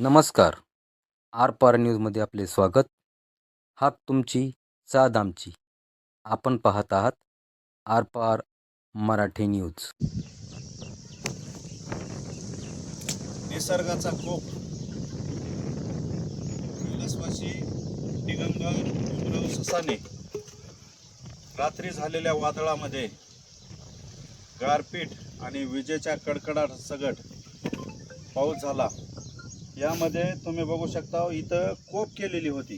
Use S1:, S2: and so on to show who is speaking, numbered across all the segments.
S1: नमस्कार. आरपार न्यूजमध्ये आपले स्वागत. हाक तुमची, साद आमची. आपण पाहत आहात आरपार मराठी न्यूज.
S2: निसर्गाचा कोप. कैलासवासी दिगंबर उमराव ससाने रात्री झालेल्या वादळामध्ये गारपीट आणि विजेच्या कडकडाट सगट पाऊस झाला. यामध्ये तुम्ही बघू शकता इथं कोप केलेली होती.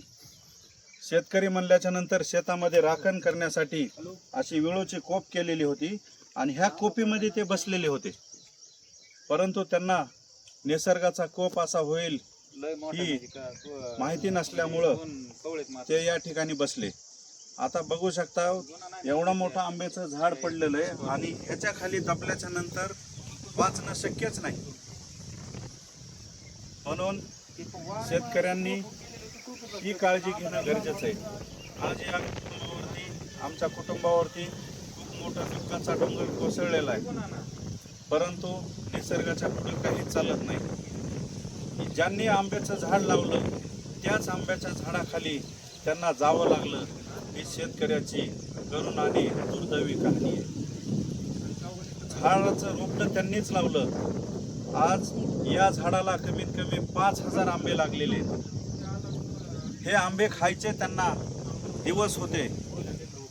S2: शेतकरी म्हणल्याच्या नंतर शेतामध्ये राखण करण्यासाठी अशी विळूची कोप केलेली होती आणि ह्या कोपीमध्ये ते बसलेले होते. परंतु त्यांना निसर्गाचा कोप असा होईल ही माहिती नसल्यामुळं ते या ठिकाणी बसले. आता बघू शकता एवढं मोठं आंब्याचं झाड पडलेलं आहे आणि ह्याच्या खाली दबल्याच्या नंतर वाचणं शक्यच नाही. म्हणून शेतकऱ्यांनी ही काळजी घेणं गरजेचं आहे. आज या कुटुंबावरती, आमच्या कुटुंबावरती खूप मोठा दुःखाचा डोंगर कोसळलेला आहे. परंतु निसर्गाच्या पुढे काही चालत नाही. ज्यांनी आंब्याचं झाड लावलं त्याच आंब्याच्या झाडाखाली त्यांना जावं लागलं. ही शेतकऱ्याची करुण आणि दुर्दैवी कहाणी आहे. झाडाचं रोपटं त्यांनीच लावलं. आज या झाडाला कमीत कमी 5,000 आंबे लागलेले आहेत. हे आंबे खायचे त्यांना दिवस होते,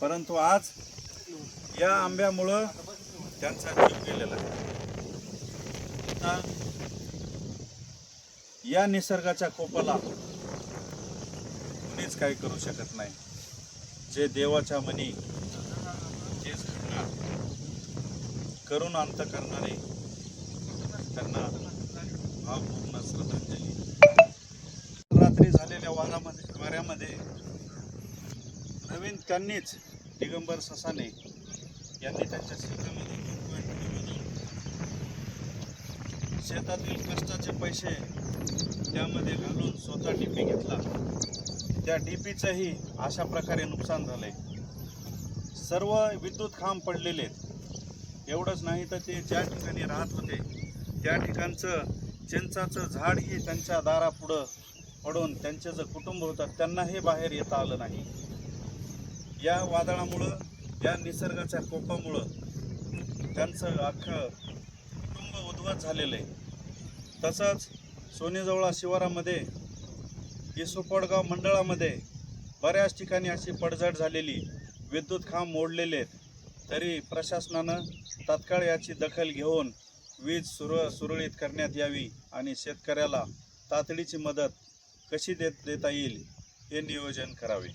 S2: परंतु आज या आंब्यामुळं त्यांचा जीव गेलेला आहे. आता या निसर्गाच्या कोपाला कुणीच काही करू शकत नाही. जे देवाच्या मनी जे करून अंत करणारे त्यांना भावपूर्ण श्रद्धांजली. रात्री झालेल्या वाऱ्यामध्ये नवीन त्यांनीच दिगंबर ससाने यांनी त्यांच्या शेतामध्ये शेतातील कष्टाचे पैसे त्यामध्ये घालून स्वतः डीपी घेतला. त्या डीपीचंही अशा प्रकारे नुकसान झालंय. सर्व विद्युत खांब पडलेले आहेत. एवढंच नाही तर ते ज्या ठिकाणी राहत होते त्या ठिकाणचं चिंचाचं झाडही त्यांच्या दारापुढं पडून त्यांचे जे कुटुंब होतं त्यांनाही बाहेर येता आलं नाही. या वादळामुळं, या निसर्गाच्या कोपामुळं त्यांचं अख्खं कुटुंब उद्ध्वस्त झालेलं आहे. तसंच सोनेजवळा शिवारामध्ये इसोपडगाव मंडळामध्ये बऱ्याच ठिकाणी अशी पडझड झालेली, विद्युत खांब मोडलेले आहेत. तरी प्रशासनानं तात्काळ याची दखल घेऊन वीज सुरळीत करण्यात यावी आणि शेतकऱ्याला तातडीची मदत कशी देता येईल हे नियोजन करावे.